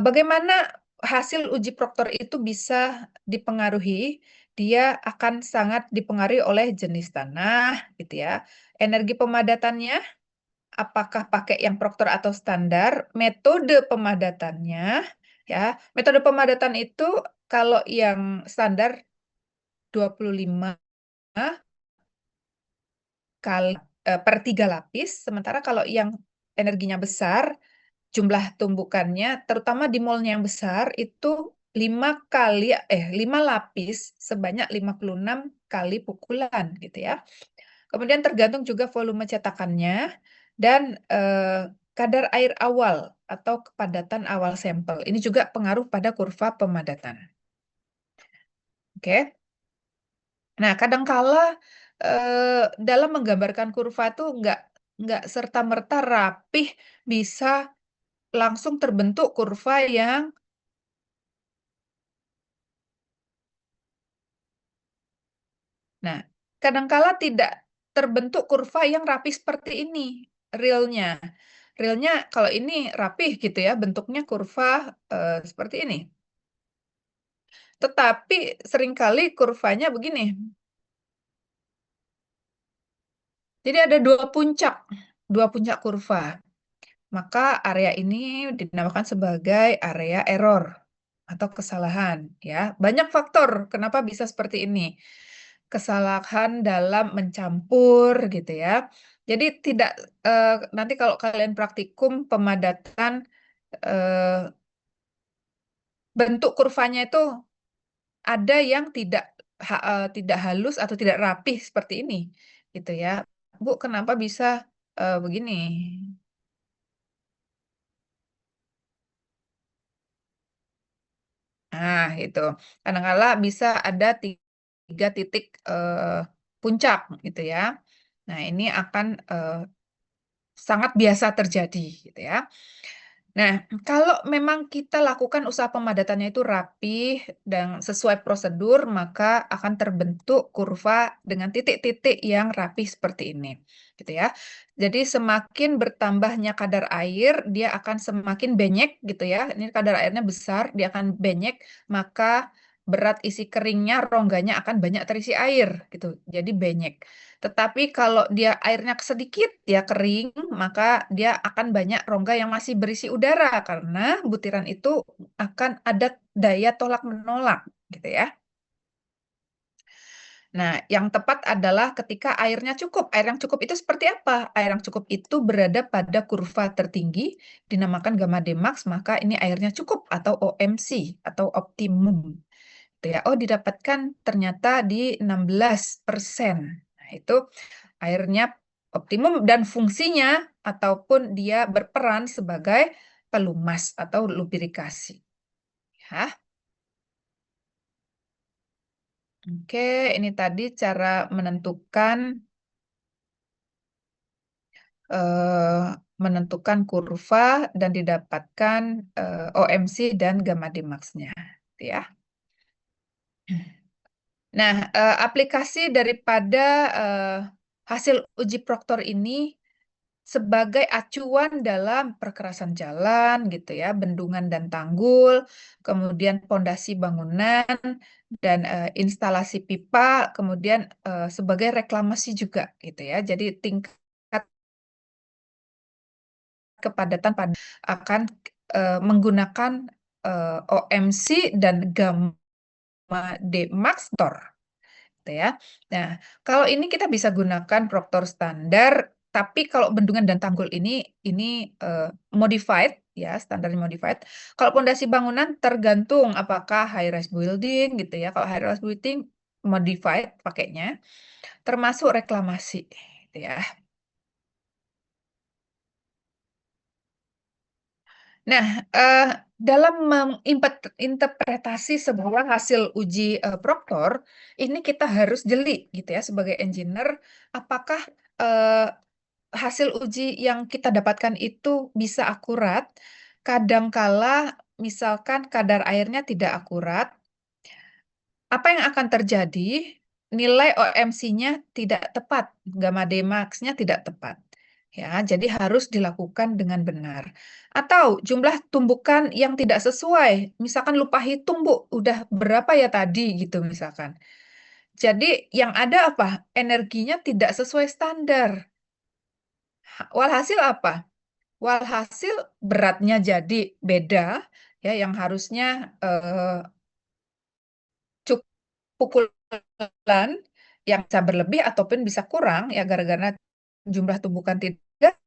bagaimana hasil uji proktor itu bisa dipengaruhi? Dia akan sangat dipengaruhi oleh jenis tanah gitu ya. Energi pemadatannya apakah pakai yang proktor atau standar, metode pemadatannya, ya. Metode pemadatan itu kalau yang standar 25 kali per 3 lapis, sementara kalau yang energinya besar, jumlah tumbukannya, terutama di molnya yang besar, itu 5 lapis sebanyak 56 kali pukulan gitu ya. Kemudian tergantung juga volume cetakannya dan kadar air awal atau kepadatan awal sampel. Ini juga pengaruh pada kurva pemadatan. Oke. Nah, kadangkala dalam menggambarkan kurva itu nggak serta-merta rapih bisa langsung terbentuk kurva yang Nah, kadangkala tidak terbentuk kurva yang rapi seperti ini, realnya. Realnya kalau ini rapih gitu ya, bentuknya kurva seperti ini. Tetapi seringkali kurvanya begini. Jadi ada dua puncak kurva. Maka area ini dinamakan sebagai area error atau kesalahan ya. Banyak faktor kenapa bisa seperti ini. Kesalahan dalam mencampur gitu ya. Jadi tidak nanti kalau kalian praktikum pemadatan bentuk kurvanya itu ada yang tidak tidak halus atau tidak rapih seperti ini, gitu ya. Bu, kenapa bisa begini? Nah, itu. Kadangkala bisa ada tiga titik puncak, gitu ya. Nah, ini akan sangat biasa terjadi, gitu ya. Nah, kalau memang kita lakukan usaha pemadatannya itu rapih dan sesuai prosedur, maka akan terbentuk kurva dengan titik-titik yang rapih seperti ini, gitu ya. Jadi semakin bertambahnya kadar air, dia akan semakin benyek, gitu ya. Ini kadar airnya besar, dia akan benyek, maka berat isi keringnya, rongganya akan banyak terisi air, gitu. Jadi benyek. Tetapi kalau dia airnya sedikit, dia kering, maka dia akan banyak rongga yang masih berisi udara karena butiran itu akan ada daya tolak menolak, gitu ya. Nah, yang tepat adalah ketika airnya cukup. Air yang cukup itu seperti apa? Air yang cukup itu berada pada kurva tertinggi, dinamakan gamma Dmax, maka ini airnya cukup atau OMC atau optimum. Gitu ya. Oh, didapatkan ternyata di 16%. Nah, itu airnya optimum dan fungsinya ataupun dia berperan sebagai pelumas atau lubrikasi. Ya. Oke, ini tadi cara menentukan eh, menentukan kurva dan didapatkan OMC dan gamma Dmax-nya, ya. Nah, aplikasi daripada eh, hasil uji proktor ini sebagai acuan dalam perkerasan jalan gitu ya, bendungan dan tanggul, kemudian pondasi bangunan dan instalasi pipa, kemudian sebagai reklamasi juga gitu ya. Jadi tingkat kepadatan akan menggunakan OMC dan gamma Dmax gitu ya. Nah, kalau ini kita bisa gunakan proktor standar, tapi kalau bendungan dan tanggul ini modified ya, standar modified. Kalau pondasi bangunan tergantung apakah high rise building gitu ya. Kalau high rise building modified pakainya, termasuk reklamasi gitu ya. Nah, dalam menginterpretasi sebuah hasil uji proktor, ini kita harus jeli gitu ya sebagai engineer, apakah eh, hasil uji yang kita dapatkan itu bisa akurat. Kadangkala misalkan kadar airnya tidak akurat, apa yang akan terjadi? Nilai OMC-nya tidak tepat, gamma Dmax-nya tidak tepat. Ya, jadi harus dilakukan dengan benar. Atau jumlah tumbukan yang tidak sesuai, misalkan lupa hitung Bu, udah berapa ya tadi gitu misalkan. Jadi yang ada apa? Energinya tidak sesuai standar. Walhasil apa? Walhasil beratnya jadi beda, ya yang harusnya cukup pukulan yang bisa berlebih ataupun bisa kurang ya gara-gara jumlah tumbukan tidak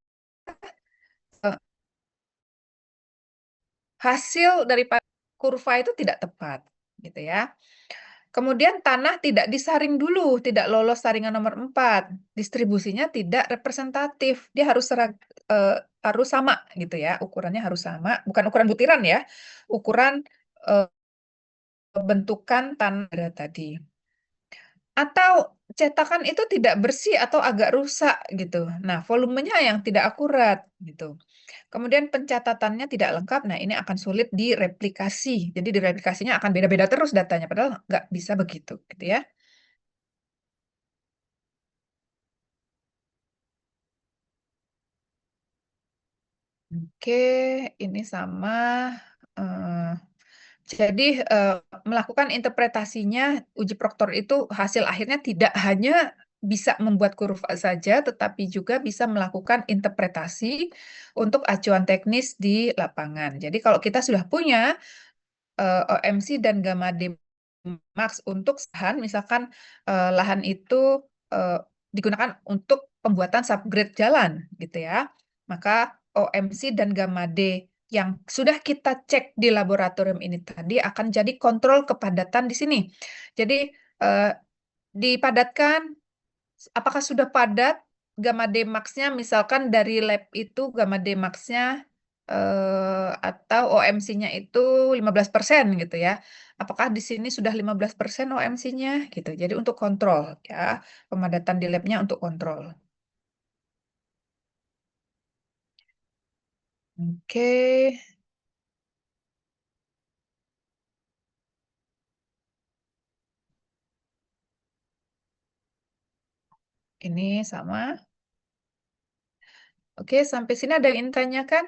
eh, hasil dari kurva itu tidak tepat gitu ya. Kemudian tanah tidak disaring dulu, tidak lolos saringan nomor 4. Distribusinya tidak representatif. Dia harus sama gitu ya, ukurannya harus sama, bukan ukuran butiran ya, ukuran eh, bentukan tanah tadi. Atau cetakan itu tidak bersih atau agak rusak gitu. Nah, volumenya yang tidak akurat gitu. Kemudian pencatatannya tidak lengkap. Nah, ini akan sulit direplikasi. Jadi direplikasinya akan beda-beda terus datanya, padahal nggak bisa begitu gitu ya. Oke, ini sama. eh, Jadi melakukan interpretasinya uji proktor itu hasil akhirnya tidak hanya bisa membuat kurva saja, tetapi juga bisa melakukan interpretasi untuk acuan teknis di lapangan. Jadi kalau kita sudah punya OMC dan gamma Dmax untuk lahan, misalkan lahan itu eh, digunakan untuk pembuatan subgrade jalan, gitu ya. Maka OMC dan gamma D yang sudah kita cek di laboratorium ini tadi akan jadi kontrol kepadatan di sini. Jadi Eh, dipadatkan, apakah sudah padat gamma D max-nya, misalkan dari lab itu gamma D max-nya atau OMC-nya itu 15% gitu ya. Apakah di sini sudah 15% OMC-nya gitu. Jadi untuk kontrol ya, pemadatan di labnya untuk kontrol. Oke, ini sama. Oke, sampai sini ada yang ingin tanyakan?